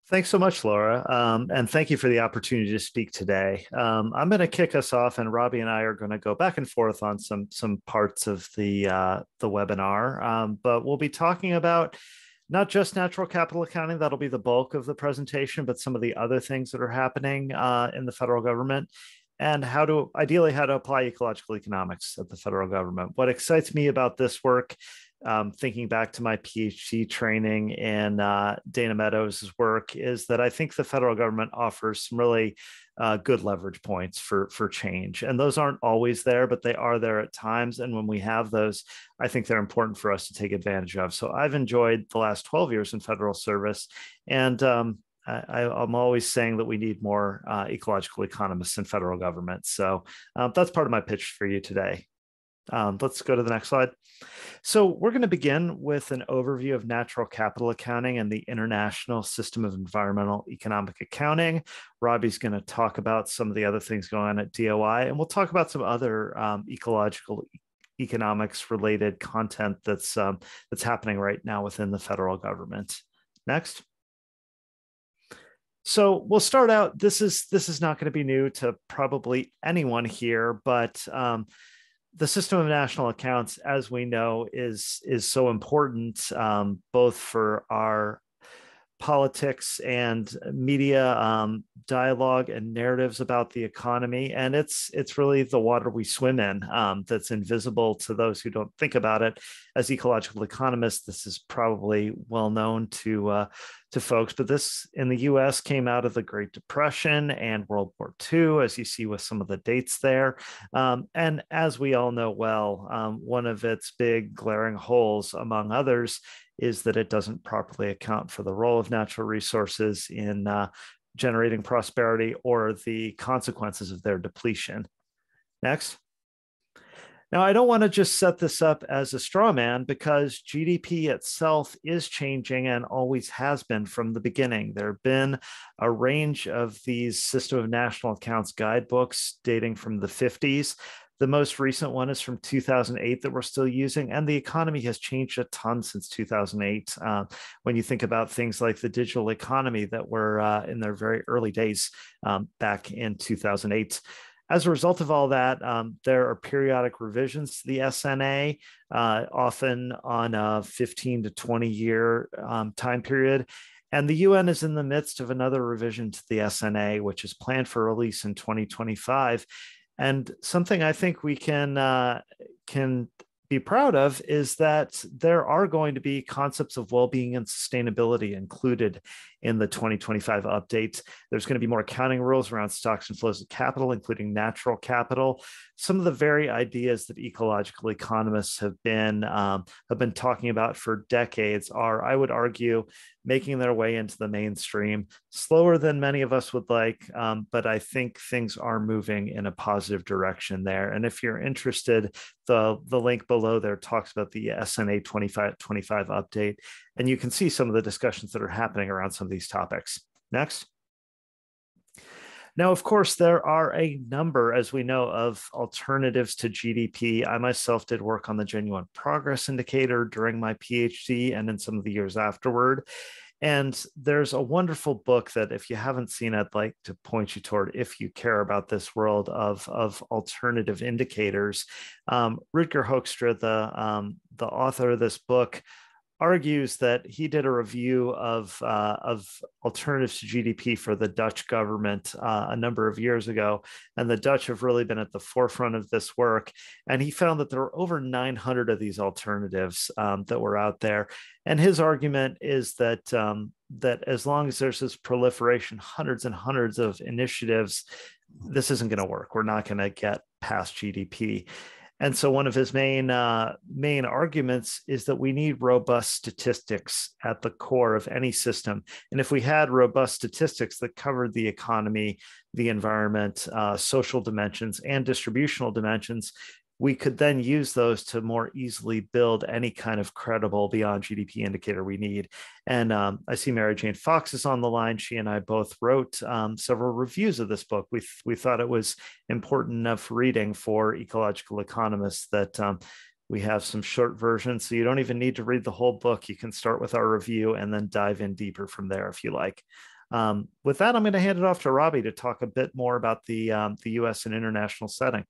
Thanks so much, Laura. And thank you for the opportunity to speak today. I'm going to kick us off, and Robbie and I are going to go back and forth on some parts of the webinar. But we'll be talking about not just natural capital accounting, that'll be the bulk of the presentation, but some of the other things that are happening in the federal government, and ideally how to apply ecological economics at the federal government. What excites me about this work, thinking back to my PhD training in Dana Meadows' work, is that I think the federal government offers some really good leverage points for change. And those aren't always there, but they are there at times. And when we have those, I think they're important for us to take advantage of. So I've enjoyed the last 12 years in federal service. And I'm always saying that we need more ecological economists in federal government. So that's part of my pitch for you today. Let's go to the next slide. So we're going to begin with an overview of natural capital accounting and the international system of environmental economic accounting. Robbie's going to talk about some of the other things going on at DOI, and we'll talk about some other ecological economics related content that's happening right now within the federal government. Next. So we'll start out. This is not going to be new to probably anyone here, but the system of national accounts, as we know, is so important, both for our politics and media dialogue and narratives about the economy. And it's really the water we swim in that's invisible to those who don't think about it. As ecological economists, this is probably well known to folks, but this in the US came out of the Great Depression and World War II, as you see with some of the dates there. And as we all know well, one of its big glaring holes, among others, is that it doesn't properly account for the role of natural resources in generating prosperity or the consequences of their depletion. Next. Now, I don't want to just set this up as a straw man, because GDP itself is changing and always has been from the beginning. There have been a range of these system of national accounts guidebooks dating from the 50s. The most recent one is from 2008 that we're still using, and the economy has changed a ton since 2008. When you think about things like the digital economy that were in their very early days back in 2008. As a result of all that, there are periodic revisions to the SNA, often on a 15 to 20 year time period. And the UN is in the midst of another revision to the SNA, which is planned for release in 2025. And something I think we can be proud of is that there are going to be concepts of well-being and sustainability included in the 2025 update. There's going to be more accounting rules around stocks and flows of capital, including natural capital. Some of the very ideas that ecological economists have been talking about for decades are, I would argue, making their way into the mainstream, slower than many of us would like, but I think things are moving in a positive direction there. And if you're interested, the link below there talks about the SNA 2025 update, and you can see some of the discussions that are happening around some of these topics. Next. Now, of course, there are a number, as we know, of alternatives to GDP. I myself did work on the Genuine Progress Indicator during my PhD and in some of the years afterward. And there's a wonderful book that, if you haven't seen, I'd like to point you toward if you care about this world of alternative indicators. Rutger Hoekstra, the author of this book, argues that he did a review of alternatives to GDP for the Dutch government a number of years ago, and the Dutch have really been at the forefront of this work. And he found that there were over 900 of these alternatives that were out there. And his argument is that that as long as there's this proliferation, hundreds and hundreds of initiatives, this isn't going to work. We're not going to get past GDP. And so one of his main arguments is that we need robust statistics at the core of any system. And if we had robust statistics that covered the economy, the environment, social dimensions, and distributional dimensions, we could then use those to more easily build any kind of credible beyond GDP indicator we need. And I see Mary Jane Fox is on the line. She and I both wrote several reviews of this book. We thought it was important enough reading for ecological economists that We have some short versions, so you don't even need to read the whole book. You can start with our review and then dive in deeper from there if you like. With that, I'm going to hand it off to Robbie to talk a bit more about the U.S. and international setting.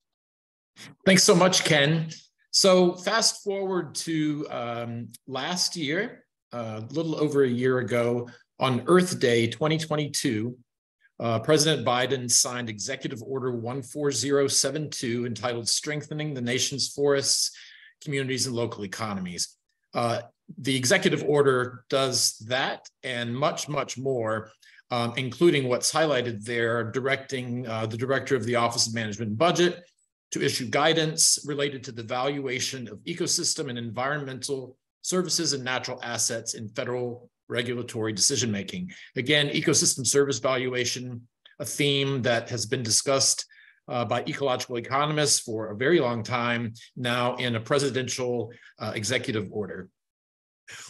Thanks so much, Ken. So fast forward to last year, a little over a year ago, on Earth Day 2022, President Biden signed Executive Order 14072 entitled Strengthening the Nation's Forests, Communities, and Local Economies. The executive order does that and much, much more, including what's highlighted there, directing the Director of the Office of Management and Budget to issue guidance related to the valuation of ecosystem and environmental services and natural assets in federal regulatory decision-making. Again, ecosystem service valuation, a theme that has been discussed by ecological economists for a very long time, now in a presidential executive order.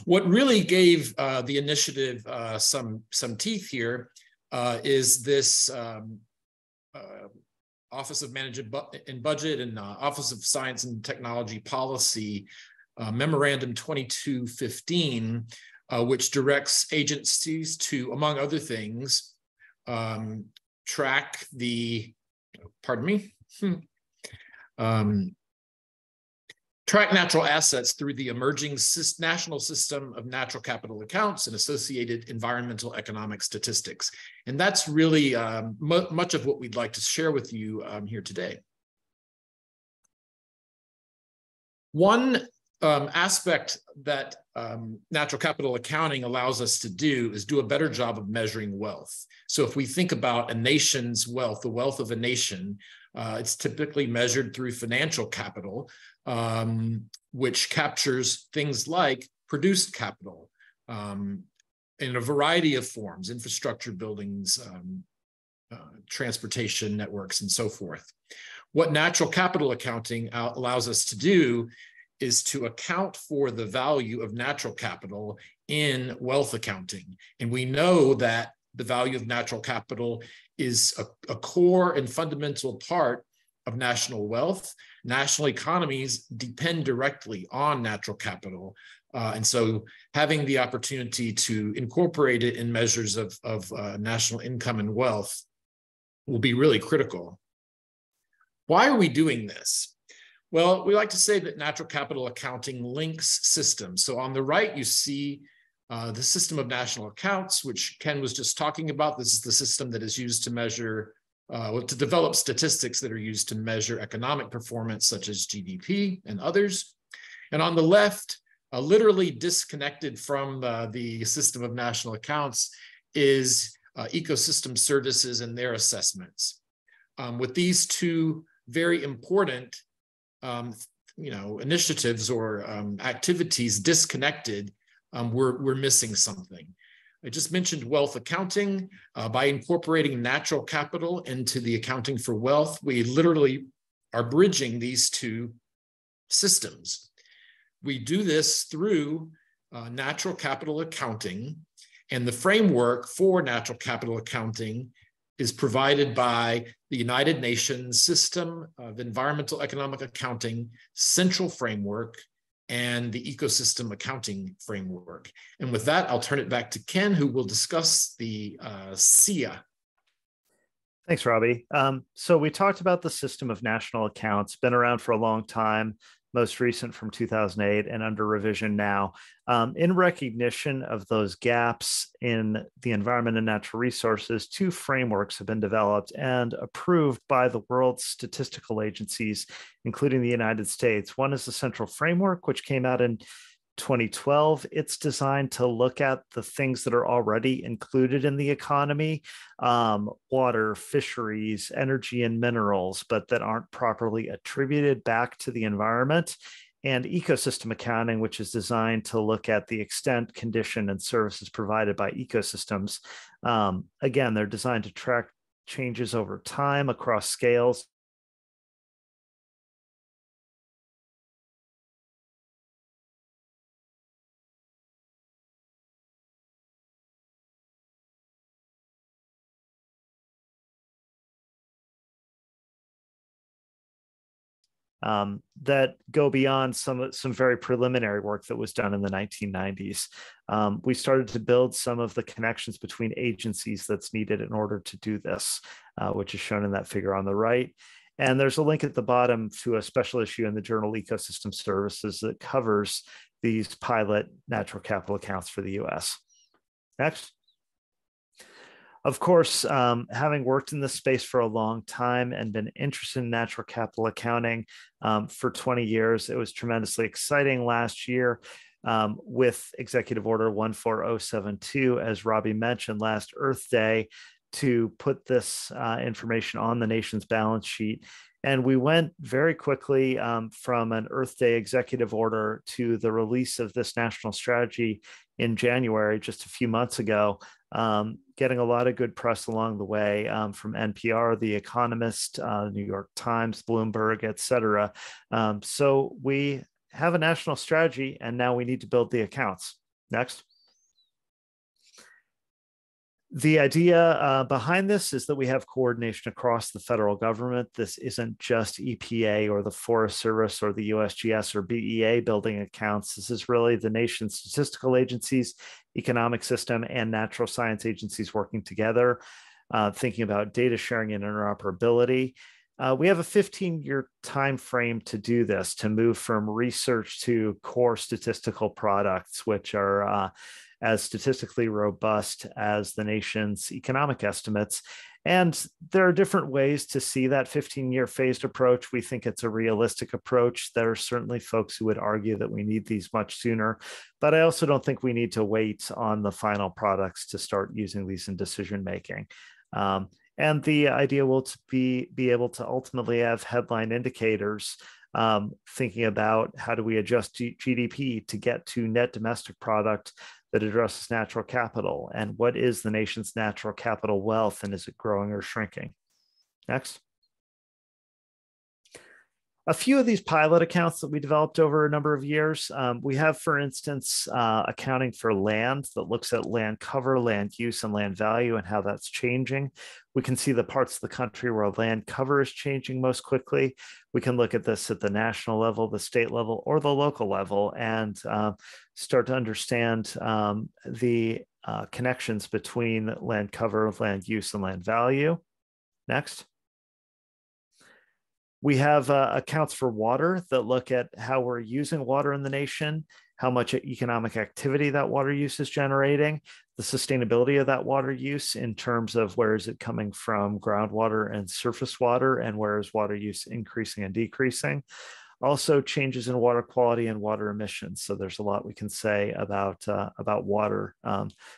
What really gave the initiative some teeth here is this Office of Management and Budget and Office of Science and Technology Policy Memorandum 2215, which directs agencies to, among other things, track the, track natural assets through the emerging national system of natural capital accounts and associated environmental economic statistics. And that's really much of what we'd like to share with you here today. One aspect that natural capital accounting allows us to do is do a better job of measuring wealth. So if we think about a nation's wealth, the wealth of a nation, it's typically measured through financial capital, which captures things like produced capital in a variety of forms, infrastructure, buildings, transportation networks, and so forth. What natural capital accounting allows us to do is to account for the value of natural capital in wealth accounting. And we know that the value of natural capital is a core and fundamental part of national wealth. National economies depend directly on natural capital. And so having the opportunity to incorporate it in measures of national income and wealth will be really critical. Why are we doing this? Well, we like to say that natural capital accounting links systems. So on the right, you see the system of national accounts, which Ken was just talking about. This is the system that is used to measure, to develop statistics that are used to measure economic performance, such as GDP and others. And on the left, literally disconnected from the system of national accounts, is ecosystem services and their assessments. With these two very important initiatives or activities disconnected, we're missing something. I just mentioned wealth accounting. By incorporating natural capital into the accounting for wealth, we literally are bridging these two systems. We do this through natural capital accounting, and the framework for natural capital accounting is provided by the United Nations System of Environmental Economic Accounting Central Framework and the Ecosystem Accounting Framework. And with that, I'll turn it back to Ken, who will discuss the SIA. Thanks, Robbie. So we talked about the system of national accounts, been around for a long time, most recent from 2008 and under revision now. In recognition of those gaps in the environment and natural resources, two frameworks have been developed and approved by the world's statistical agencies, including the United States. One is the Central Framework, which came out in 2012. It's designed to look at the things that are already included in the economy, water, fisheries, energy, and minerals, but that aren't properly attributed back to the environment, and ecosystem accounting, which is designed to look at the extent, condition, and services provided by ecosystems. Again, they're designed to track changes over time across scales. that go beyond some very preliminary work that was done in the 1990s. We started to build some of the connections between agencies that's needed in order to do this, which is shown in that figure on the right. And there's a link at the bottom to a special issue in the journal Ecosystem Services that covers these pilot natural capital accounts for the US. Next. Of course, having worked in this space for a long time and been interested in natural capital accounting for 20 years, it was tremendously exciting last year with Executive Order 14072, as Robbie mentioned, last Earth Day, to put this information on the nation's balance sheet. And we went very quickly from an Earth Day executive order to the release of this national strategy in January, just a few months ago, getting a lot of good press along the way from NPR, The Economist, New York Times, Bloomberg, et cetera. So we have a national strategy, and now we need to build the accounts. Next. The idea behind this is that we have coordination across the federal government. This isn't just EPA or the Forest Service or the USGS or BEA building accounts. This is really the nation's statistical agencies, economic system, and natural science agencies working together, thinking about data sharing and interoperability. We have a 15-year time frame to do this, to move from research to core statistical products, which are as statistically robust as the nation's economic estimates. And there are different ways to see that 15-year phased approach. We think it's a realistic approach. There are certainly folks who would argue that we need these much sooner, but I also don't think we need to wait on the final products to start using these in decision-making. And the idea will be able to ultimately have headline indicators, thinking about how do we adjust GDP to get to net domestic product that addresses natural capital, and what is the nation's natural capital wealth, and is it growing or shrinking? Next. A few of these pilot accounts that we developed over a number of years, we have, for instance, accounting for land that looks at land cover, land use, and land value and how that's changing. We can see the parts of the country where land cover is changing most quickly. We can look at this at the national level, the state level, or the local level, and start to understand the connections between land cover, land use, and land value. Next. We have accounts for water that look at how we're using water in the nation, how much economic activity that water use is generating, the sustainability of that water use in terms of where is it coming from groundwater and surface water, and where is water use increasing and decreasing. Also changes in water quality and water emissions. So there's a lot we can say about water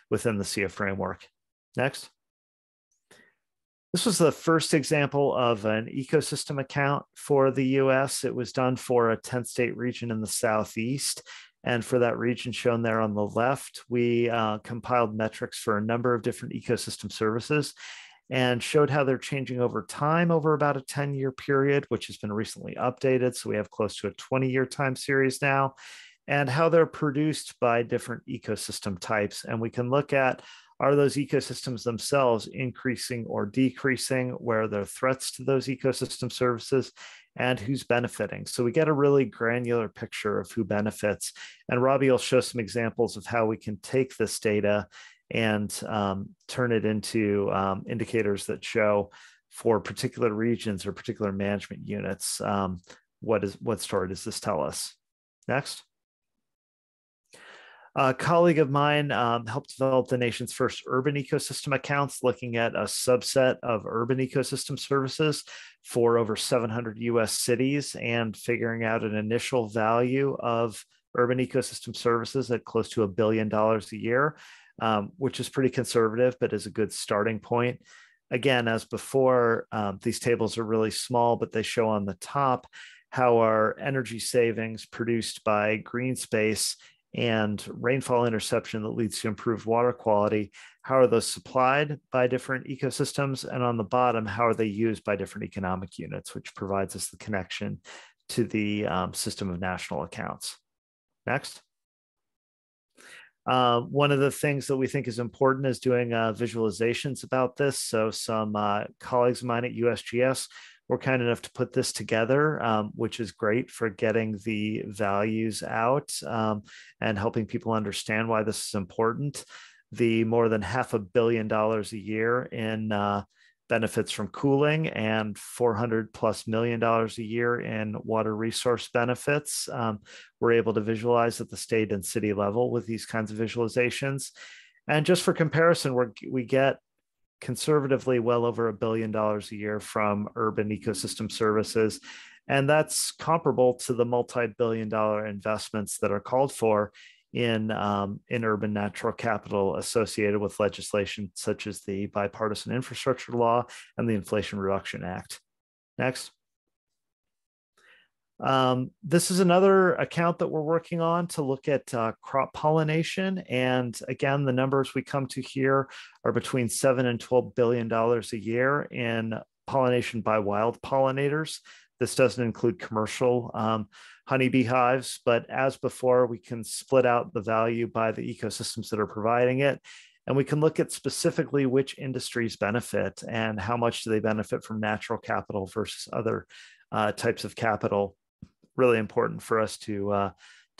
within the SEA framework. Next. This was the first example of an ecosystem account for the US. It was done for a 10-state region in the Southeast. And for that region shown there on the left, we compiled metrics for a number of different ecosystem services and showed how they're changing over time over about a 10-year period, which has been recently updated. So we have close to a 20-year time series now, and how they're produced by different ecosystem types. And we can look at, are those ecosystems themselves increasing or decreasing? Where are there threats to those ecosystem services? And who's benefiting? So we get a really granular picture of who benefits. And Robbie will show some examples of how we can take this data and turn it into indicators that show for particular regions or particular management units, what story does this tell us? Next. A colleague of mine helped develop the nation's first urban ecosystem accounts, looking at a subset of urban ecosystem services for over 700 US cities and figuring out an initial value of urban ecosystem services at close to $1 billion a year, which is pretty conservative, but is a good starting point. Again, as before, these tables are really small, but they show on the top how our energy savings produced by green space and rainfall interception that leads to improved water quality, how are those supplied by different ecosystems? And on the bottom, how are they used by different economic units, which provides us the connection to the system of national accounts. Next. One of the things that we think is important is doing visualizations about this. So some colleagues of mine at USGS were kind enough to put this together, which is great for getting the values out and helping people understand why this is important. The more than $500 million a year in benefits from cooling and $400+ million a year in water resource benefits. We're able to visualize at the state and city level with these kinds of visualizations. And just for comparison, we get conservatively well over $1 billion a year from urban ecosystem services. And that's comparable to the multi-billion-dollar investments that are called for in urban natural capital associated with legislation such as the Bipartisan Infrastructure Law and the Inflation Reduction Act. Next. This is another account that we're working on to look at crop pollination. And again, the numbers we come to here are between $7 and $12 billion a year in pollination by wild pollinators. This doesn't include commercial honeybee hives, but as before, we can split out the value by the ecosystems that are providing it. And we can look at specifically which industries benefit and how much do they benefit from natural capital versus other types of capital. Really important for us to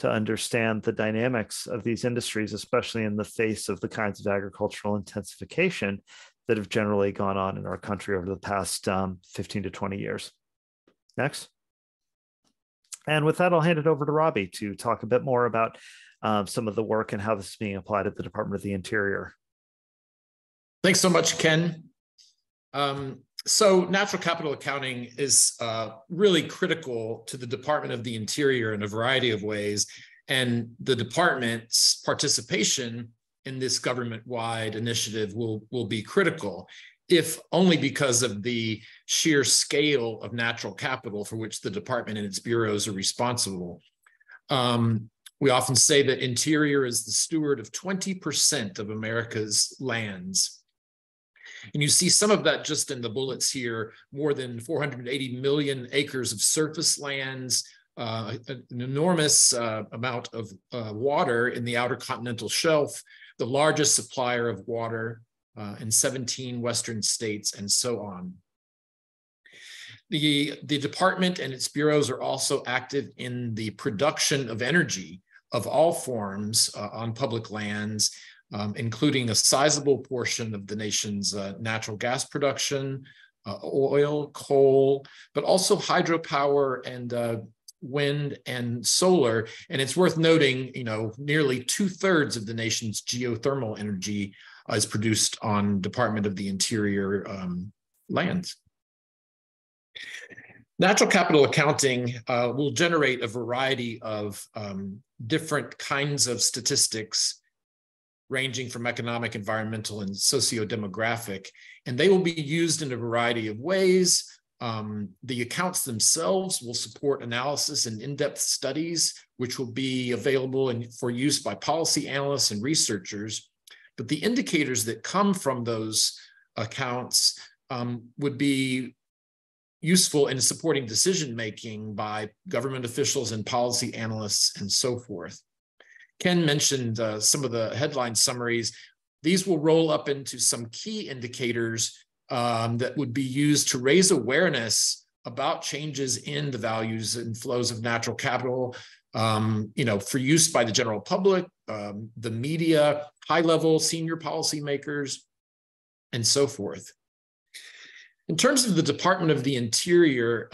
understand the dynamics of these industries, especially in the face of the kinds of agricultural intensification that have generally gone on in our country over the past 15 to 20 years. Next. And with that, I'll hand it over to Robbie to talk a bit more about some of the work and how this is being applied at the Department of the Interior. Thanks so much, Ken. So natural capital accounting is really critical to the Department of the Interior in a variety of ways, and the department's participation in this government-wide initiative will be critical, if only because of the sheer scale of natural capital for which the department and its bureaus are responsible. We often say that Interior is the steward of 20% of America's lands. And you see some of that just in the bullets here: more than 480 million acres of surface lands, an enormous amount of water in the outer continental shelf, the largest supplier of water in 17 Western states, and so on. The department and its bureaus are also active in the production of energy of all forms on public lands, including a sizable portion of the nation's natural gas production, oil, coal, but also hydropower and wind and solar. And it's worth noting, nearly 2/3 of the nation's geothermal energy is produced on Department of the Interior lands. Natural capital accounting will generate a variety of different kinds of statistics ranging from economic, environmental, and socio-demographic, and they will be used in a variety of ways. The accounts themselves will support analysis and in-depth studies, which will be available for use by policy analysts and researchers. But the indicators that come from those accounts would be useful in supporting decision-making by government officials and policy analysts and so forth. Ken mentioned some of the headline summaries. These will roll up into some key indicators that would be used to raise awareness about changes in the values and flows of natural capital, for use by the general public, the media, high-level senior policymakers, and so forth. In terms of the Department of the Interior,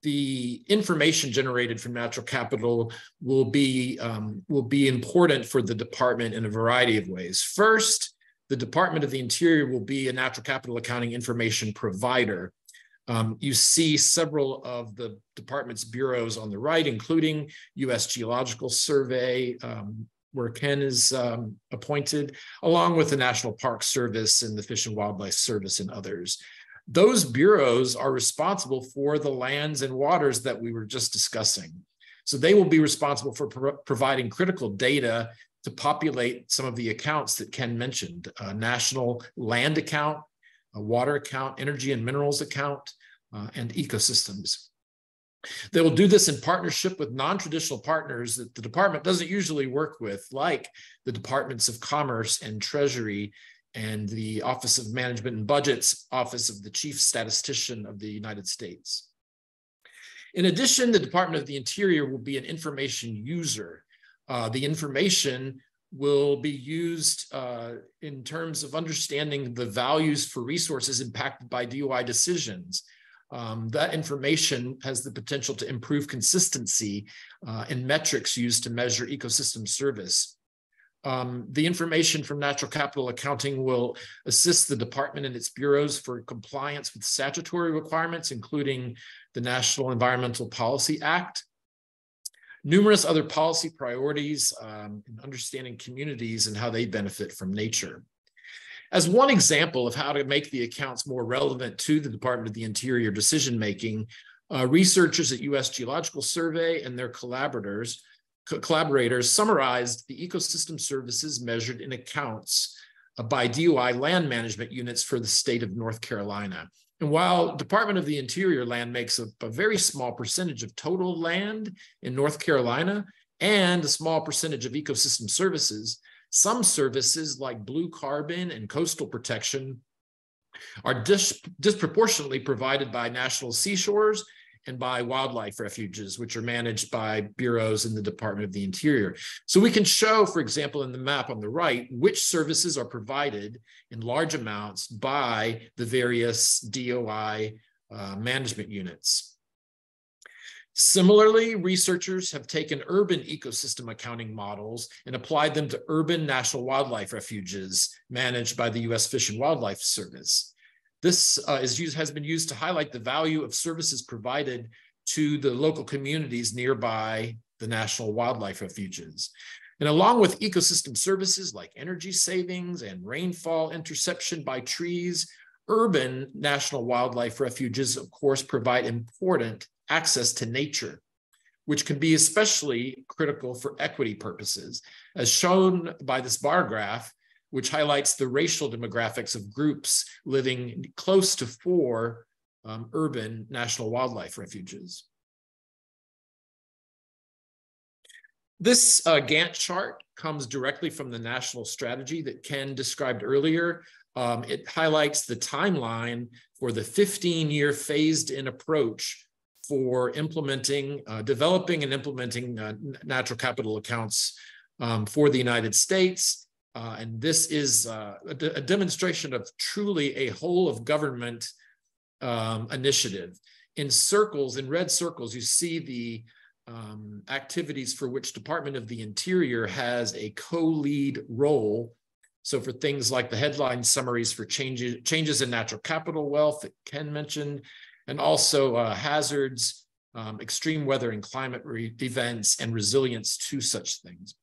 the information generated from natural capital will be important for the department in a variety of ways. First, the Department of the Interior will be a natural capital accounting information provider. You see several of the department's bureaus on the right, including U.S. Geological Survey, where Ken is appointed, along with the National Park Service and the Fish and Wildlife Service and others. Those bureaus are responsible for the lands and waters that we were just discussing. So they will be responsible for providing critical data to populate some of the accounts that Ken mentioned: a national land account, a water account, energy and minerals account, and ecosystems. They will do this in partnership with non-traditional partners that the department doesn't usually work with, like the Departments of Commerce and Treasury, and the Office of Management and Budget's Office of the Chief Statistician of the United States. In addition, the Department of the Interior will be an information user. The information will be used in terms of understanding the values for resources impacted by DOI decisions. That information has the potential to improve consistency in metrics used to measure ecosystem service. The information from natural capital accounting will assist the department and its bureaus for compliance with statutory requirements, including the National Environmental Policy Act, numerous other policy priorities, and understanding communities and how they benefit from nature. As one example of how to make the accounts more relevant to the Department of the Interior decision-making, researchers at U.S. Geological Survey and their collaborators summarized the ecosystem services measured in accounts by DOI land management units for the state of North Carolina. And while Department of the Interior land makes up a very small percentage of total land in North Carolina and a small percentage of ecosystem services, some services like blue carbon and coastal protection are disproportionately provided by national seashores and by wildlife refuges, which are managed by bureaus in the Department of the Interior. So we can show, for example, in the map on the right, which services are provided in large amounts by the various DOI management units. Similarly, researchers have taken urban ecosystem accounting models and applied them to urban national wildlife refuges managed by the U.S. Fish and Wildlife Service. This has been used to highlight the value of services provided to the local communities nearby the national wildlife refuges. And along with ecosystem services like energy savings and rainfall interception by trees, urban national wildlife refuges, of course, provide important access to nature, which can be especially critical for equity purposes, as shown by this bar graph, which highlights the racial demographics of groups living close to 4 urban national wildlife refuges. This Gantt chart comes directly from the national strategy that Ken described earlier. It highlights the timeline for the 15-year phased-in approach for implementing, developing and implementing natural capital accounts for the United States. And this is a demonstration of truly a whole of government initiative. In circles, in red circles, you see the activities for which Department of the Interior has a co-lead role. So for things like the headline summaries for changes in natural capital wealth that Ken mentioned, and also hazards, extreme weather and climate events, and resilience to such things.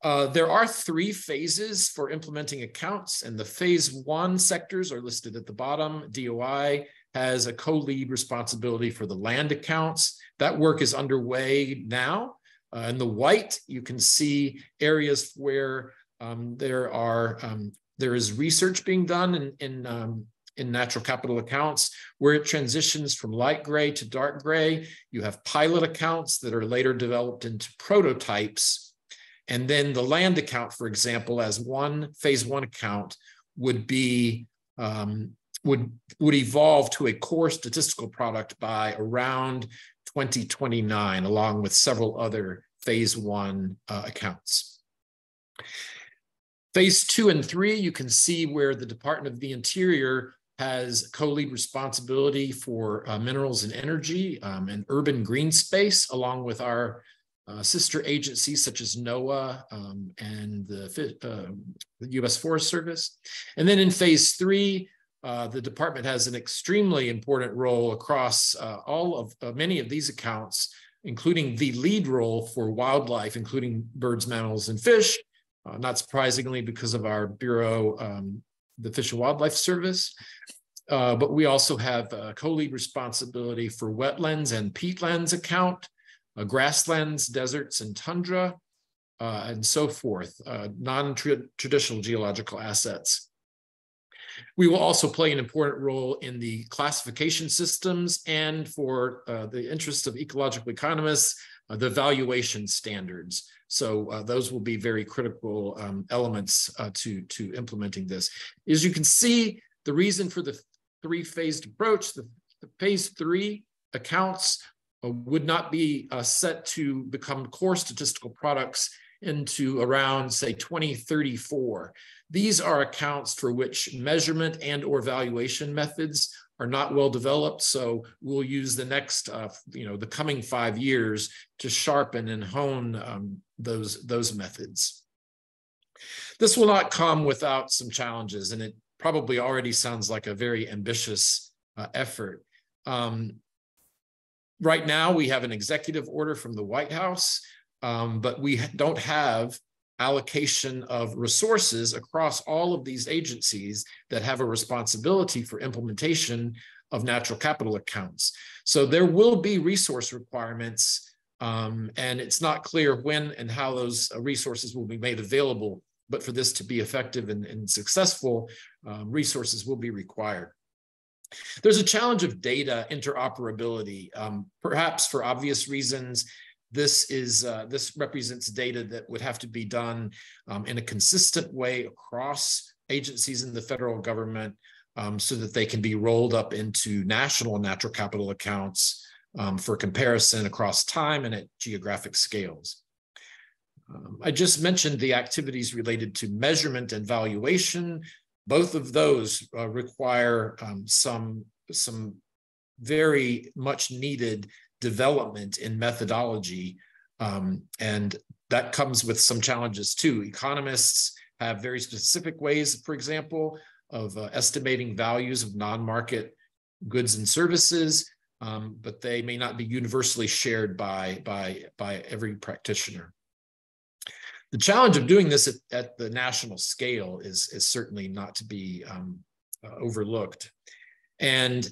There are 3 phases for implementing accounts, and the phase 1 sectors are listed at the bottom. DOI has a co-lead responsibility for the land accounts. That work is underway now. In the white, you can see areas where there is research being done in natural capital accounts, where it transitions from light gray to dark gray. You have pilot accounts that are later developed into prototypes. And then the land account, for example, as one phase 1 account would be would evolve to a core statistical product by around 2029, along with several other phase 1 accounts. Phase 2 and 3, you can see where the Department of the Interior has co-lead responsibility for minerals and energy and urban green space, along with our sister agencies such as NOAA and the U.S. Forest Service. And then in phase 3, the department has an extremely important role across many of these accounts, including the lead role for wildlife, including birds, mammals, and fish, not surprisingly because of our bureau, the Fish and Wildlife Service. But we also have co-lead responsibility for wetlands and peatlands account, grasslands, deserts, and tundra, and so forth, non-traditional geological assets. We will also play an important role in the classification systems and, for the interest of ecological economists, the valuation standards. So those will be very critical elements to implementing this. As you can see, the reason for the three-phased approach, the phase 3 accounts would not be set to become core statistical products into around, say, 2034. These are accounts for which measurement and or valuation methods are not well developed. So we'll use the next, the coming 5 years to sharpen and hone those methods. This will not come without some challenges, and it probably already sounds like a very ambitious effort. Right now, we have an executive order from the White House, but we don't have allocation of resources across all of these agencies that have a responsibility for implementation of natural capital accounts. So there will be resource requirements, and it's not clear when and how those resources will be made available, but for this to be effective and successful, resources will be required. There's a challenge of data interoperability, perhaps for obvious reasons. This represents data that would have to be done in a consistent way across agencies in the federal government so that they can be rolled up into national natural capital accounts for comparison across time and at geographic scales. I just mentioned the activities related to measurement and valuation. Both of those require some very much needed development in methodology, and that comes with some challenges too. Economists have very specific ways, for example, of estimating values of non-market goods and services, but they may not be universally shared by every practitioner. The challenge of doing this at the national scale is certainly not to be overlooked. And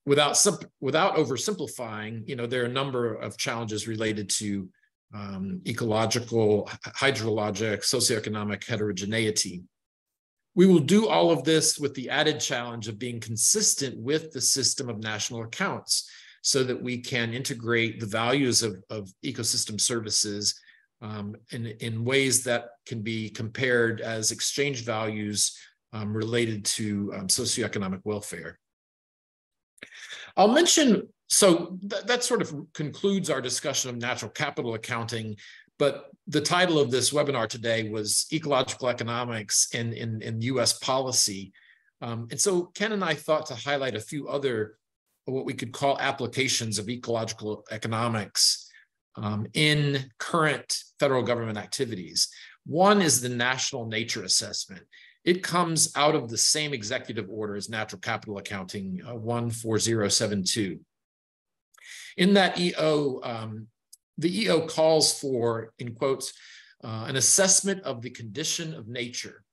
without oversimplifying, there are a number of challenges related to ecological, hydrologic, socioeconomic heterogeneity. We will do all of this with the added challenge of being consistent with the system of national accounts so that we can integrate the values of ecosystem services in ways that can be compared as exchange values related to socioeconomic welfare. I'll mention, so that sort of concludes our discussion of natural capital accounting, but the title of this webinar today was Ecological Economics in U.S. Policy. And so Ken and I thought to highlight a few other, what we could call applications of ecological economics in current federal government activities. One is the National Nature Assessment. It comes out of the same executive order as Natural Capital Accounting 14072. In that EO, the EO calls for, in quotes, an assessment of the condition of nature.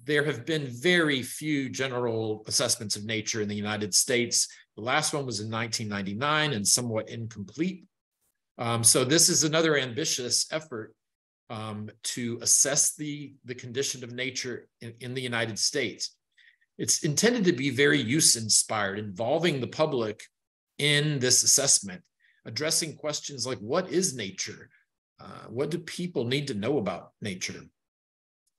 There have been very few general assessments of nature in the United States. The last one was in 1999 and somewhat incomplete. So this is another ambitious effort to assess the condition of nature in the United States. It's intended to be very use-inspired, involving the public in this assessment, addressing questions like, what is nature? What do people need to know about nature?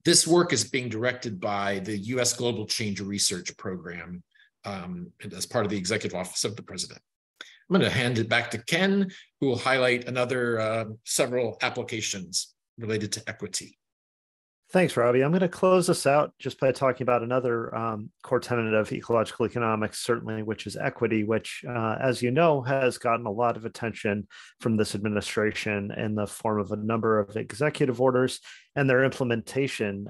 This work is being directed by the U.S. Global Change Research Program as part of the Executive Office of the President. I'm going to hand it back to Ken, who will highlight another several applications related to equity. Thanks, Robbie. I'm going to close this out just by talking about another core tenet of ecological economics, certainly, which is equity, which, as you know, has gotten a lot of attention from this administration in the form of a number of executive orders and their implementation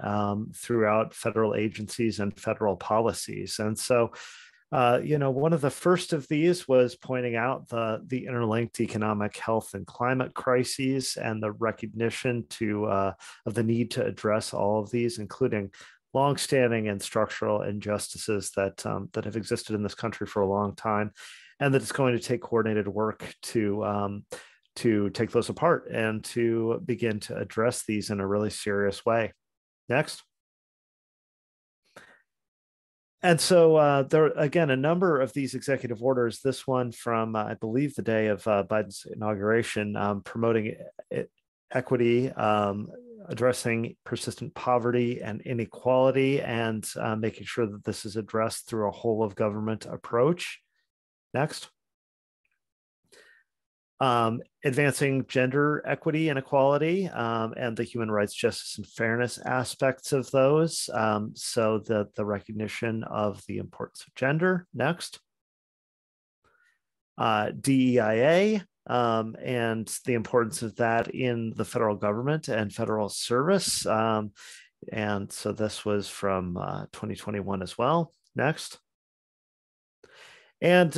throughout federal agencies and federal policies. And so, one of the first of these was pointing out the interlinked economic, health, and climate crises and the recognition of the need to address all of these, including longstanding and structural injustices that have existed in this country for a long time, and that it's going to take coordinated work to take those apart and to begin to address these in a really serious way. Next. And so there are, again, a number of these executive orders, this one from, I believe, the day of Biden's inauguration, promoting equity, addressing persistent poverty and inequality, and making sure that this is addressed through a whole of government approach. Next. Advancing gender equity and equality, and the human rights, justice, and fairness aspects of those. So the recognition of the importance of gender. Next. DEIA, and the importance of that in the federal government and federal service. And so this was from 2021 as well. Next. And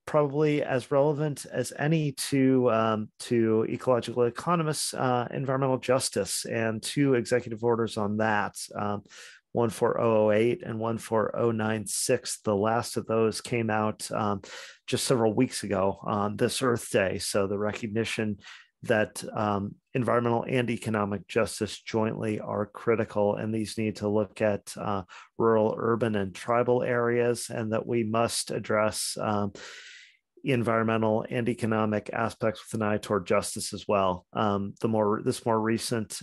probably as relevant as any to ecological economists, environmental justice, and two executive orders on that, 14008 and 14096. The last of those came out just several weeks ago on this Earth Day. So the recognition that environmental and economic justice jointly are critical, and these need to look at rural, urban, and tribal areas, and that we must address environmental and economic aspects with an eye toward justice as well. This more recent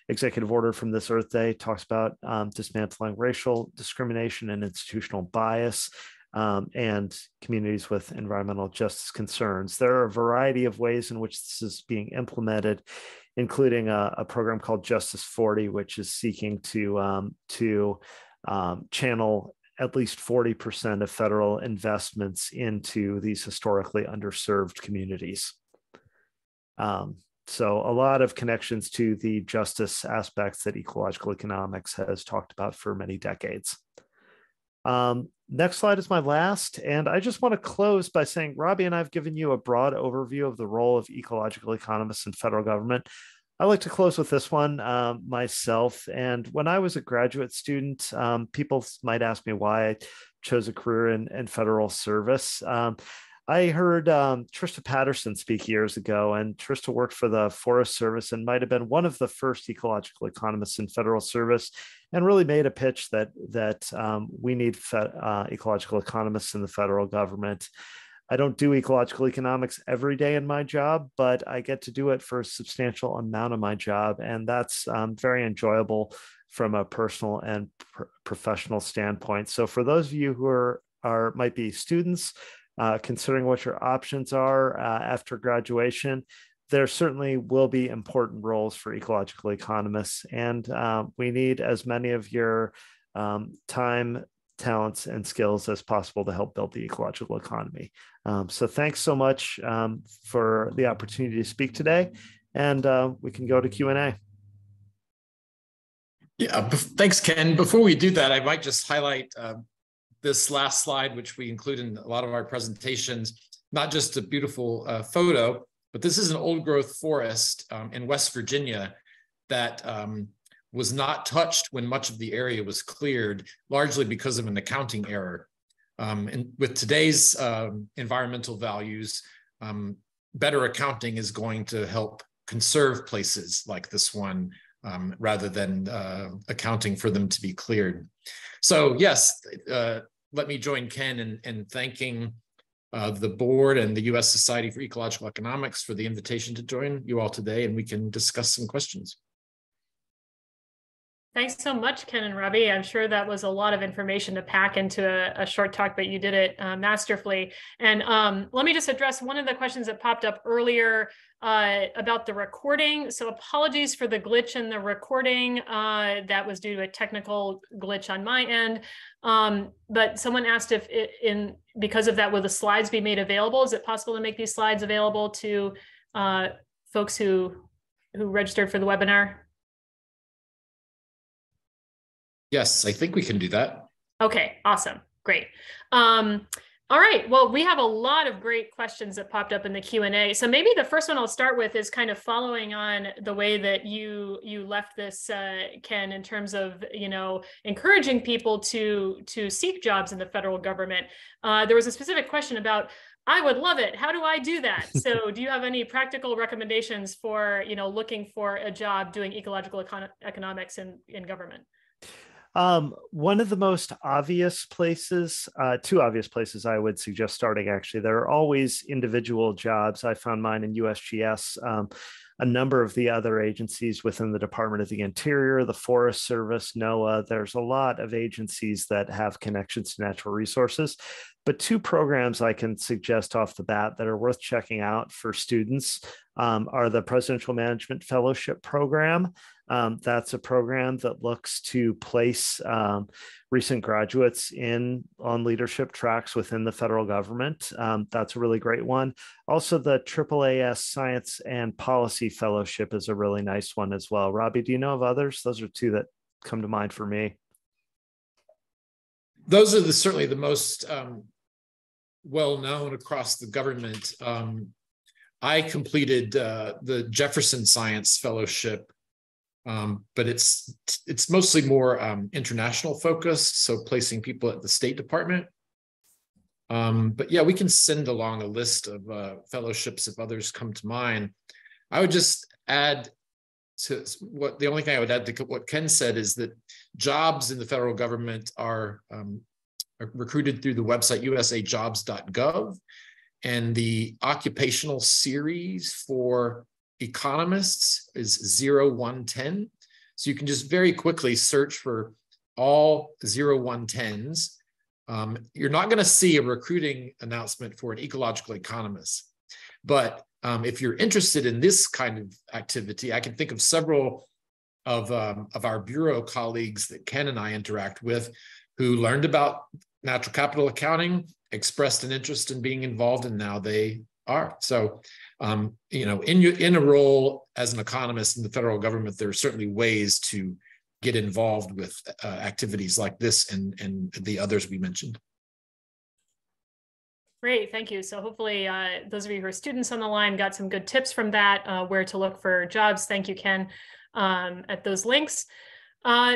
executive order from this Earth Day talks about dismantling racial discrimination and institutional bias, and communities with environmental justice concerns. There are a variety of ways in which this is being implemented, including a program called Justice 40, which is seeking to channel at least 40% of federal investments into these historically underserved communities. So a lot of connections to the justice aspects that ecological economics has talked about for many decades. Next slide is my last, and I just want to close by saying Robbie and I have given you a broad overview of the role of ecological economists in federal government. I like to close with this one myself. And when I was a graduate student, people might ask me why I chose a career in federal service. I heard Trista Patterson speak years ago, and Trista worked for the Forest Service and might have been one of the first ecological economists in federal service, and really made a pitch that we need ecological economists in the federal government. I don't do ecological economics every day in my job, but I get to do it for a substantial amount of my job, and that's very enjoyable from a personal and professional standpoint. So for those of you who are might be students, considering what your options are after graduation, there certainly will be important roles for ecological economists, and we need as many of your time, talents, and skills as possible to help build the ecological economy. So thanks so much for the opportunity to speak today, and we can go to Q&A. Yeah, thanks, Ken. Before we do that, I might just highlight this last slide, which we include in a lot of our presentations, not just a beautiful photo, but this is an old growth forest in West Virginia that was not touched when much of the area was cleared, largely because of an accounting error. And with today's environmental values, better accounting is going to help conserve places like this one, rather than accounting for them to be cleared. So yes, let me join Ken in thanking the board and the U.S. Society for Ecological Economics for the invitation to join you all today, and we can discuss some questions. Thanks so much, Ken and Robbie. I'm sure that was a lot of information to pack into a short talk, but you did it masterfully. And let me just address one of the questions that popped up earlier about the recording. So apologies for the glitch in the recording. That was due to a technical glitch on my end. But someone asked if because of that, will the slides be made available? Is it possible to make these slides available to folks who registered for the webinar? Yes, I think we can do that. Okay, awesome. Great. All right, well, we have a lot of great questions that popped up in the Q&A. So maybe the first one I'll start with is kind of following on the way that you left this, Ken, in terms of, encouraging people to seek jobs in the federal government. There was a specific question about, I would love it. How do I do that? So do you have any practical recommendations for, looking for a job doing ecological economics in government? One of the most obvious places, two obvious places I would suggest starting, actually. There are always individual jobs. I found mine in USGS. A number of the other agencies within the Department of the Interior, the Forest Service, NOAA, there's a lot of agencies that have connections to natural resources. But two programs I can suggest off the bat that are worth checking out for students are the Presidential Management Fellowship Program. That's a program that looks to place recent graduates on leadership tracks within the federal government. That's a really great one. Also, the AAAS Science and Policy Fellowship is a really nice one as well. Robbie, do you know of others? Those are two that come to mind for me. Those are certainly the most well-known across the government. I completed the Jefferson Science Fellowship, but it's mostly more international focused, so placing people at the State Department. But yeah, we can send along a list of fellowships if others come to mind. I would just add to the only thing I would add to what Ken said is that jobs in the federal government are recruited through the website usajobs.gov, and the occupational series for economists is 0110. So you can just very quickly search for all 0110s. You're not going to see a recruiting announcement for an ecological economist, but if you're interested in this kind of activity, I can think of several of our bureau colleagues that Ken and I interact with who learned about natural capital accounting, expressed an interest in being involved, and now they are. So, in a role as an economist in the federal government, there are certainly ways to get involved with activities like this and the others we mentioned. Great, thank you. So hopefully those of you who are students on the line got some good tips from that, where to look for jobs. Thank you, Ken, at those links.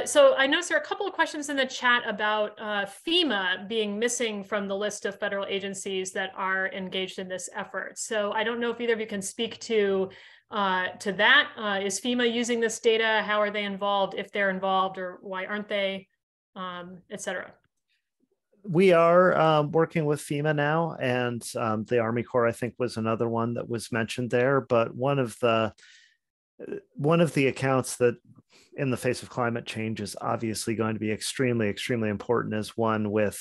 So I noticed there are a couple of questions in the chat about FEMA being missing from the list of federal agencies that are engaged in this effort. So I don't know if either of you can speak to that. Is FEMA using this data? How are they involved, if they're involved, or why aren't they, et cetera? We are working with FEMA now, and the Army Corps, I think, was another one that was mentioned there. But one of the accounts that in the face of climate change is obviously going to be extremely, extremely important is one with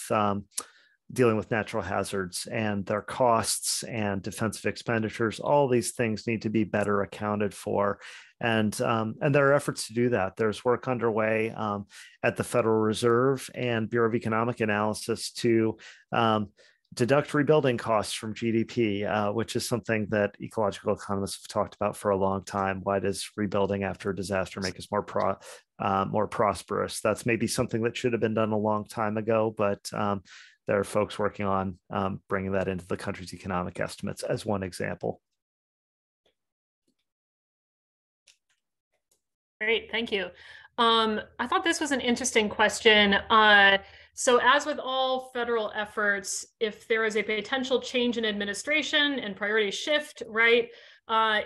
dealing with natural hazards and their costs and defensive expenditures. All these things need to be better accounted for. And there are efforts to do that. There's work underway at the Federal Reserve and Bureau of Economic Analysis to deduct rebuilding costs from GDP, which is something that ecological economists have talked about for a long time. Why does rebuilding after a disaster make us more prosperous? That's maybe something that should have been done a long time ago, but there are folks working on bringing that into the country's economic estimates as one example. Great, thank you. I thought this was an interesting question. So as with all federal efforts, if there is a potential change in administration and priority shift, right,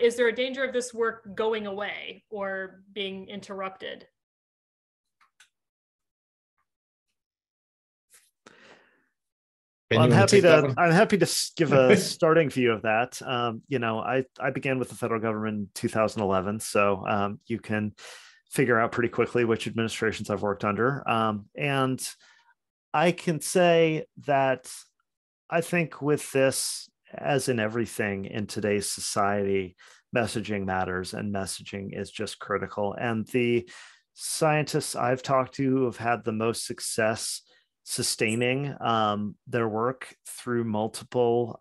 is there a danger of this work going away or being interrupted? Well, I'm happy to give a starting view of that. I began with the federal government in 2011, so you can figure out pretty quickly which administrations I've worked under. And I can say that I think with this, as in everything in today's society, messaging matters, and messaging is just critical. And the scientists I've talked to who have had the most success sustaining their work through multiple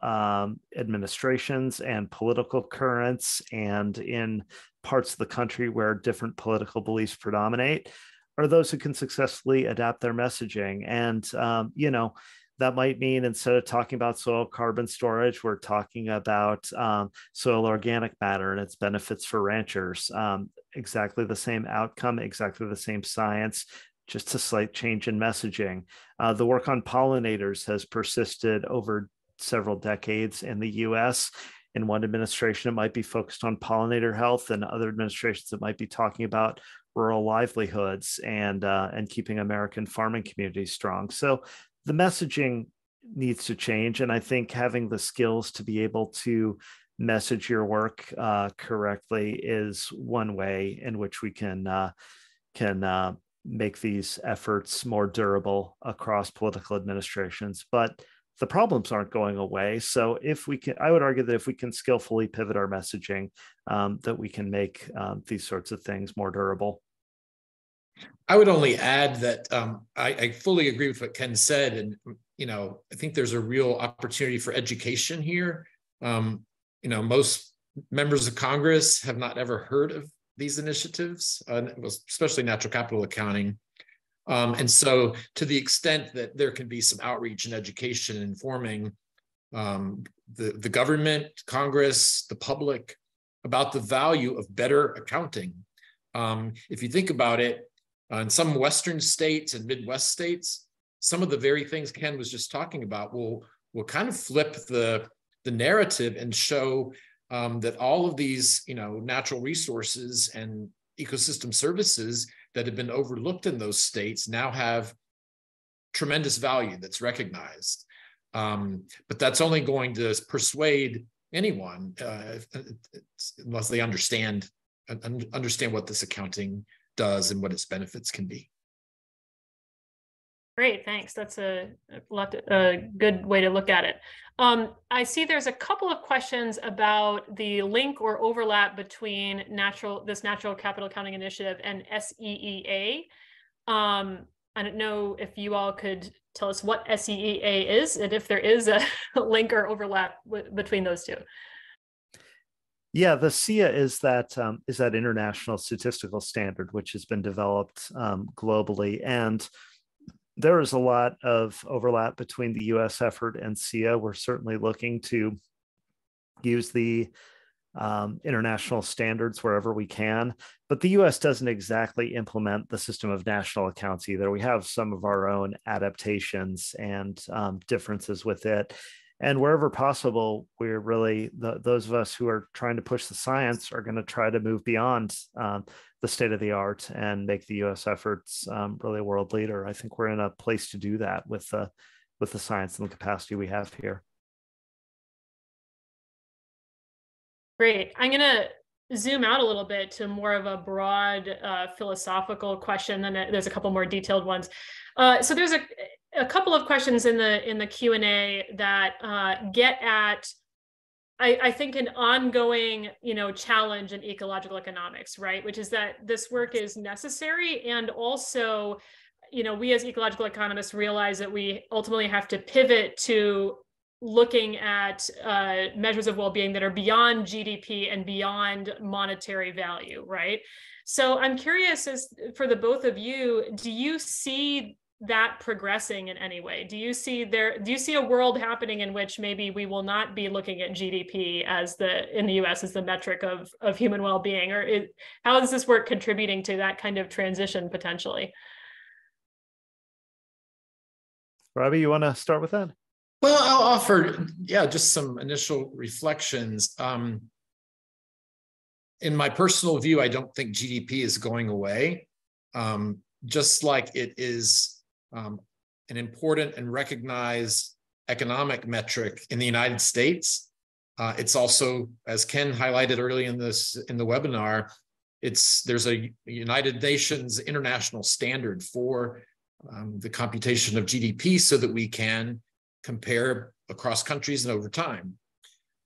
administrations and political currents and in parts of the country where different political beliefs predominate are those who can successfully adapt their messaging. And, that might mean instead of talking about soil carbon storage, we're talking about soil organic matter and its benefits for ranchers. Exactly the same outcome, exactly the same science, just a slight change in messaging. The work on pollinators has persisted over several decades in the US. In one administration, it might be focused on pollinator health, and other administrations, it might be talking about rural livelihoods and keeping American farming communities strong. So the messaging needs to change, and I think having the skills to be able to message your work correctly is one way in which we can make these efforts more durable across political administrations. But the problems aren't going away. So if we can, I would argue that if we can skillfully pivot our messaging, that we can make these sorts of things more durable. I would only add that I fully agree with what Ken said. And, I think there's a real opportunity for education here. Most members of Congress have not ever heard of these initiatives, especially natural capital accounting. And so to the extent that there can be some outreach and education informing the government, Congress, the public about the value of better accounting. If you think about it, in some Western states and Midwest states, some of the very things Ken was just talking about will kind of flip the narrative and show that all of these, natural resources and ecosystem services that have been overlooked in those states now have tremendous value that's recognized. But that's only going to persuade anyone unless they understand what this accounting does and what its benefits can be. Great, thanks. That's a good way to look at it. I see there's a couple of questions about the link or overlap between this natural capital accounting initiative and SEEA. I don't know if you all could tell us what SEEA is and if there is a link or overlap between those two. Yeah, the SEEA is that international statistical standard, which has been developed globally, and there is a lot of overlap between the U.S. effort and SEEA. We're certainly looking to use the international standards wherever we can, but the U.S. doesn't exactly implement the system of national accounts either. We have some of our own adaptations and differences with it. And wherever possible, we're really, those of us who are trying to push the science are going to try to move beyond the state of the art and make the U.S. efforts really a world leader. I think we're in a place to do that with the science and the capacity we have here. Great. I'm going to zoom out a little bit to more of a broad philosophical question, and there's a couple more detailed ones. So there's a couple of questions in the Q&A that get at, I think, an ongoing, challenge in ecological economics, right? Which is that this work is necessary, and also, we as ecological economists realize that we ultimately have to pivot to looking at measures of well-being that are beyond GDP and beyond monetary value, right? So I'm curious, for the both of you, do you see that progressing in any way? Do you see a world happening in which maybe we will not be looking at GDP in the US as the metric of human well-being? Or how is this work contributing to that kind of transition potentially? Robbie, you want to start with that? Well, I'll offer, just some initial reflections. In my personal view, I don't think GDP is going away. Just like it is an important and recognized economic metric in the United States. It's also, as Ken highlighted early in the webinar, there's a United Nations international standard for the computation of GDP so that we can compare across countries and over time.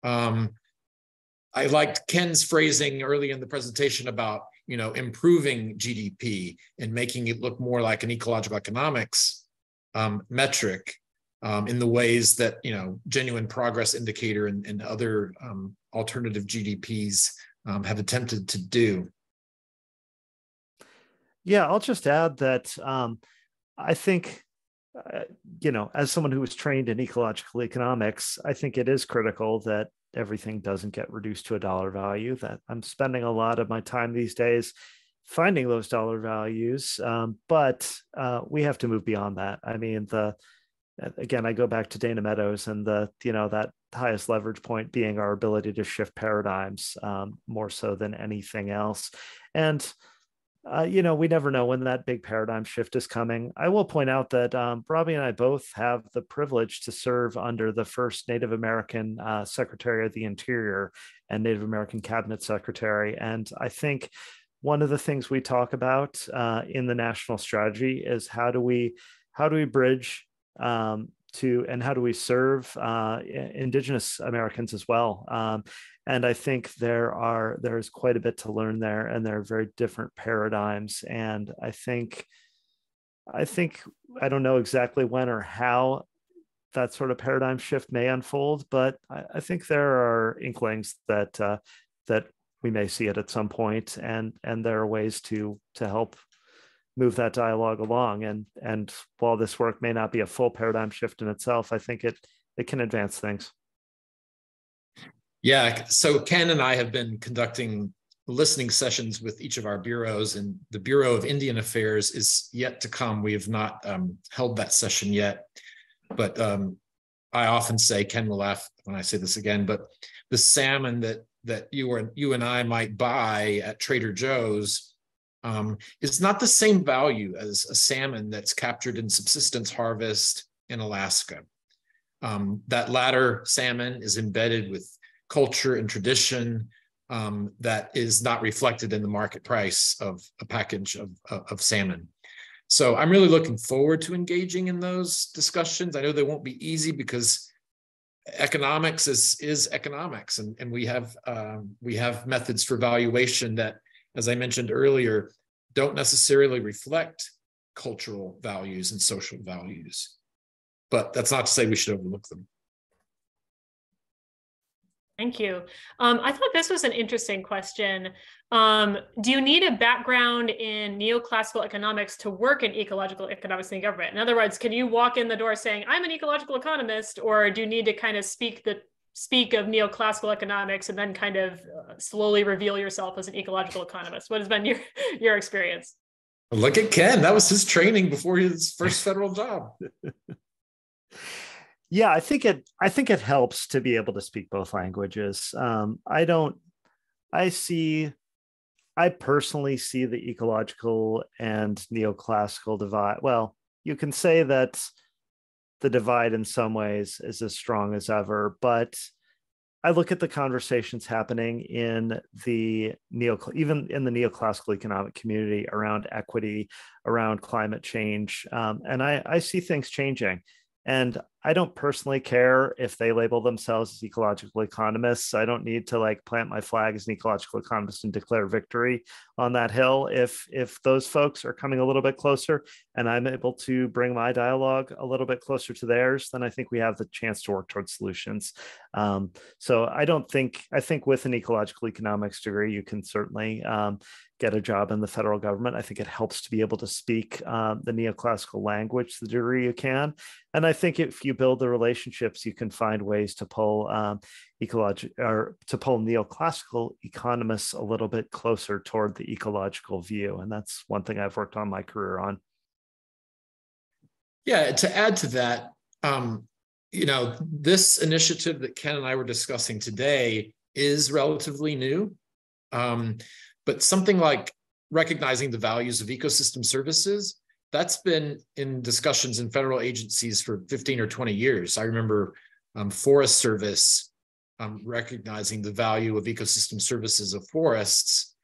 I liked Ken's phrasing early in the presentation about improving GDP and making it look more like an ecological economics metric in the ways that genuine progress indicator and other alternative GDPs have attempted to do. Yeah, I'll just add that I think, as someone who was trained in ecological economics, I think it is critical that everything doesn't get reduced to a dollar value, that I'm spending a lot of my time these days finding those dollar values, but we have to move beyond that. I mean, the again, I go back to Dana Meadows and that highest leverage point being our ability to shift paradigms more so than anything else. And we never know when that big paradigm shift is coming. I will point out that Robbie and I both have the privilege to serve under the first Native American Secretary of the Interior and Native American Cabinet Secretary. And I think one of the things we talk about in the national strategy is how do we bridge and how do we serve Indigenous Americans as well. And I think there's quite a bit to learn there, and there are very different paradigms. And I think I don't know exactly when or how that sort of paradigm shift may unfold, but I think there are inklings that we may see it at some point, and there are ways to help move that dialogue along. And while this work may not be a full paradigm shift in itself, I think it can advance things. Yeah, so Ken and I have been conducting listening sessions with each of our bureaus, and the Bureau of Indian Affairs is yet to come. We have not held that session yet, but I often say, Ken will laugh when I say this again, but the salmon that you and I might buy at Trader Joe's is not the same value as a salmon that's captured in subsistence harvest in Alaska. That latter salmon is embedded with culture and tradition that is not reflected in the market price of a package of salmon. So I'm really looking forward to engaging in those discussions. I know they won't be easy because economics is economics, and we have methods for valuation that, as I mentioned earlier, don't necessarily reflect cultural values and social values. But that's not to say we should overlook them. Thank you. I thought this was an interesting question. Do you need a background in neoclassical economics to work in ecological economics in government? In other words, can you walk in the door saying, I'm an ecological economist, or do you need to kind of speak of neoclassical economics and then kind of slowly reveal yourself as an ecological economist? What has been your experience? Look at Ken. That was his training before his first federal job. Yeah, I think it helps to be able to speak both languages. I personally see the ecological and neoclassical divide. Well, you can say that the divide in some ways is as strong as ever, but I look at the conversations happening in even in the neoclassical economic community around equity, around climate change, and I see things changing. And I don't personally care if they label themselves as ecological economists. I don't need to plant my flag as an ecological economist and declare victory on that hill. If those folks are coming a little bit closer and I'm able to bring my dialogue a little bit closer to theirs, then I think we have the chance to work towards solutions. So I think with an ecological economics degree, you can certainly get a job in the federal government. I think it helps to be able to speak the neoclassical language the degree you can. And I think if you build the relationships, you can find ways to pull neoclassical economists a little bit closer toward the ecological view. And that's one thing I've worked on my career on. Yeah, to add to that, this initiative that Ken and I were discussing today is relatively new. But something like recognizing the values of ecosystem services, that's been in discussions in federal agencies for 15 or 20 years. I remember Forest Service recognizing the value of ecosystem services of forests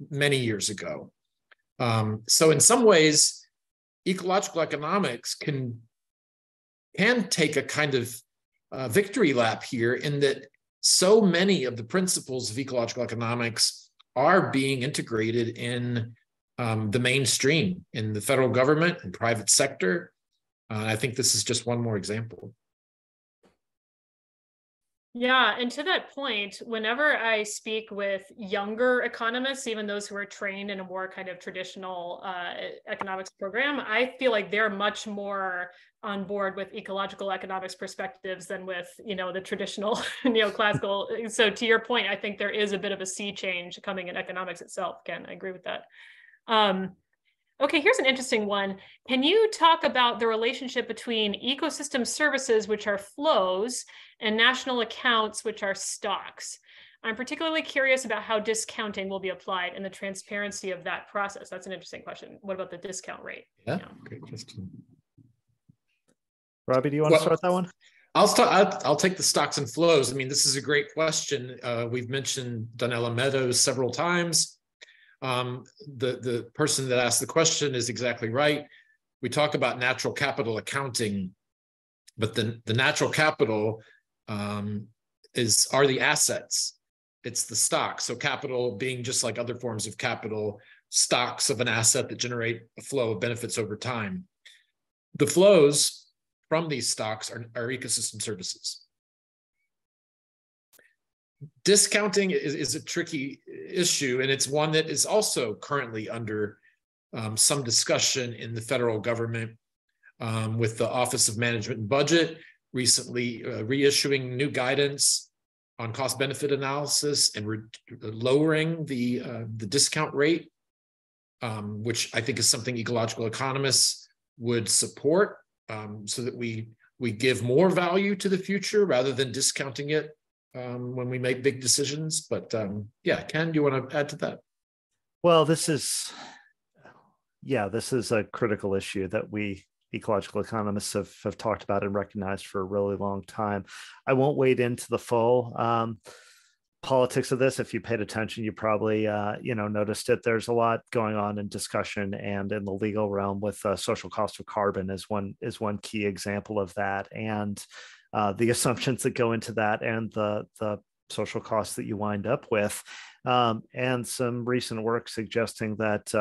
many years ago. So in some ways, ecological economics can take a kind of victory lap here, in that so many of the principles of ecological economics are being integrated in the mainstream, in the federal government and private sector. I think this is just one more example. Yeah, and to that point, whenever I speak with younger economists, even those who are trained in a more kind of traditional economics program, I feel like they're much more on board with ecological economics perspectives than with, the traditional neoclassical. So to your point, I think there is a bit of a sea change coming in economics itself. Ken, I agree with that. Okay, here's an interesting one. Can you talk about the relationship between ecosystem services, which are flows, and national accounts, which are stocks? I'm particularly curious about how discounting will be applied and the transparency of that process. That's an interesting question. What about the discount rate? Yeah, great question. Robbie, do you want to start that one? I'll take the stocks and flows. I mean, this is a great question. We've mentioned Donella Meadows several times. The person that asked the question is exactly right. We talk about natural capital accounting, but the natural capital are the assets. It's the stock. So capital being just like other forms of capital, stocks of an asset that generate a flow of benefits over time. The flows from these stocks are ecosystem services. Discounting is a tricky issue, and it's one that is also currently under some discussion in the federal government, with the Office of Management and Budget recently reissuing new guidance on cost-benefit analysis and lowering the discount rate, which I think is something ecological economists would support, so that we give more value to the future rather than discounting it when we make big decisions. But yeah, Ken, do you want to add to that? Well, this is a critical issue that we ecological economists have talked about and recognized for a really long time. I won't wade into the full politics of this. If you paid attention, you probably noticed it. There's a lot going on in discussion and in the legal realm with social cost of carbon is one key example of that, and the assumptions that go into that, and the social costs that you wind up with, and some recent work suggesting that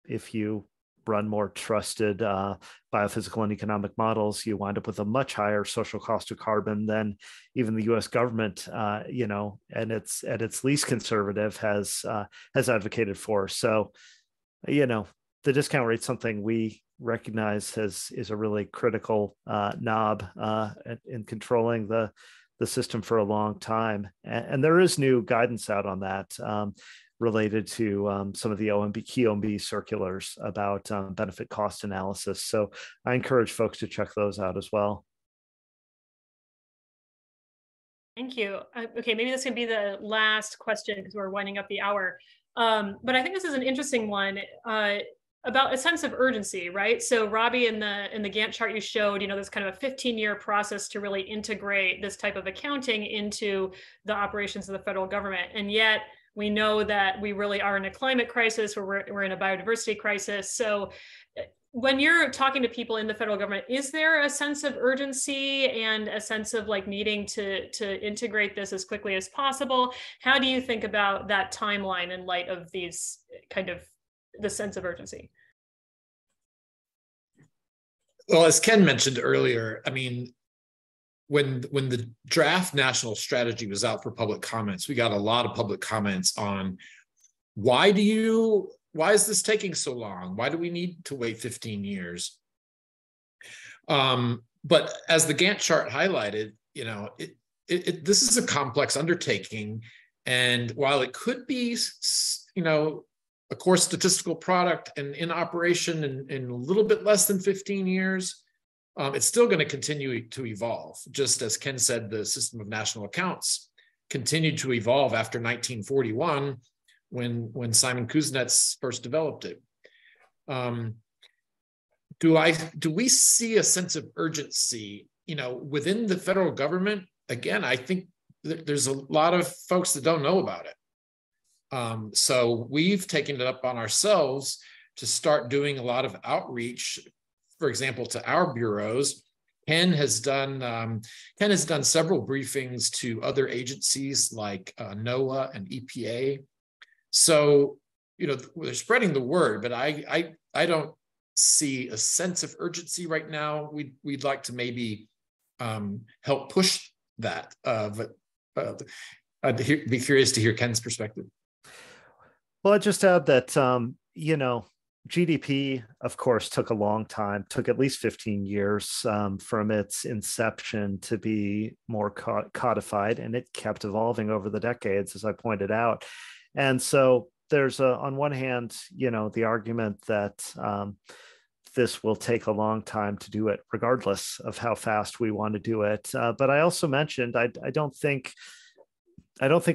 if you run more trusted biophysical and economic models, you wind up with a much higher social cost of carbon than even the U.S. government, and it's at its least conservative has advocated for. So, the discount rate is something we recognize is a really critical knob in controlling the system for a long time, and there is new guidance out on that. Related to some of the key OMB circulars about benefit cost analysis. So I encourage folks to check those out as well. Thank you. Okay, maybe this can be the last question because we're winding up the hour. But I think this is an interesting one about a sense of urgency, right? So Robbie, in the Gantt chart you showed, this kind of a 15-year process to really integrate this type of accounting into the operations of the federal government. And yet, we know that we really are in a climate crisis, or we're in a biodiversity crisis. So when you're talking to people in the federal government, is there a sense of urgency and a sense of needing to integrate this as quickly as possible? How do you think about that timeline in light of these the sense of urgency? Well, as Ken mentioned earlier, I mean, when the draft national strategy was out for public comments, we got a lot of public comments on why is this taking so long? Why do we need to wait 15 years? But as the Gantt chart highlighted, this is a complex undertaking. And while it could be, a core statistical product and in operation in a little bit less than 15 years, it's still going to continue to evolve. Just as Ken said, the system of national accounts continued to evolve after 1941, when Simon Kuznets first developed it. Do we see a sense of urgency, within the federal government? Again, I think there's a lot of folks that don't know about it. So we've taken it up on ourselves to start doing a lot of outreach, for example, to our bureaus. Ken has done several briefings to other agencies like NOAA and EPA. So, they're spreading the word, but I don't see a sense of urgency right now. We'd like to maybe help push that. But I'd be curious to hear Ken's perspective. Well, I'd just add that, GDP, of course, took a long time, took at least 15 years from its inception to be more codified, and it kept evolving over the decades, as I pointed out. And so there's on one hand, the argument that this will take a long time to do it, regardless of how fast we want to do it. But I also mentioned I don't think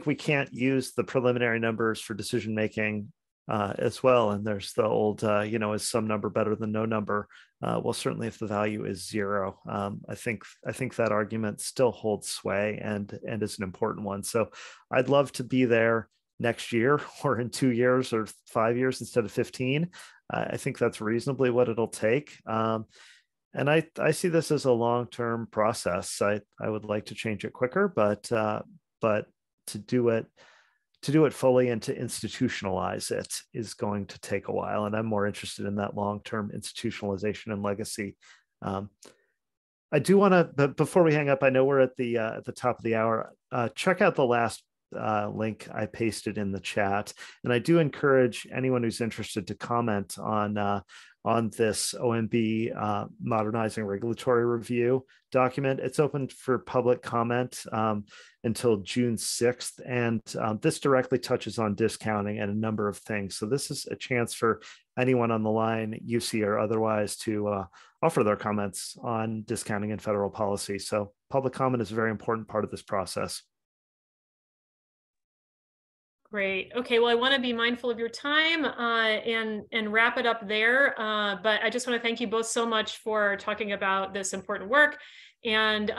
we can't use the preliminary numbers for decision making as well. And there's the old, is some number better than no number? Well, certainly if the value is zero, I think that argument still holds sway and is an important one. So I'd love to be there next year or in 2 years or 5 years instead of 15. I think that's reasonably what it'll take. And I see this as a long-term process. I would like to change it quicker, but to do it fully and to institutionalize it is going to take a while. And I'm more interested in that long-term institutionalization and legacy. I do want to, but before we hang up, I know we're at the top of the hour. Check out the last link I pasted in the chat, and I do encourage anyone who's interested to comment on this OMB modernizing regulatory review document. It's open for public comment until June 6th, and this directly touches on discounting and a number of things. So this is a chance for anyone on the line, UC or otherwise, to offer their comments on discounting and federal policy. So public comment is a very important part of this process. Great. Okay. Well, I want to be mindful of your time and wrap it up there. But I just want to thank you both so much for talking about this important work. And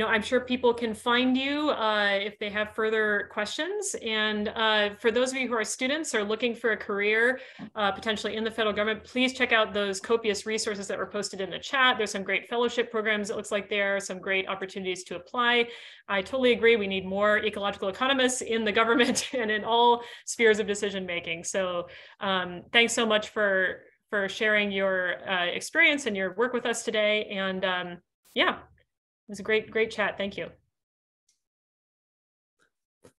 I'm sure people can find you if they have further questions. And for those of you who are students or looking for a career potentially in the federal government, please check out those copious resources that were posted in the chat. There's some great fellowship programs, it looks like there are some great opportunities to apply. I totally agree. We need more ecological economists in the government and in all spheres of decision making. So thanks so much for sharing your experience and your work with us today. And yeah. It was a great chat. Thank you.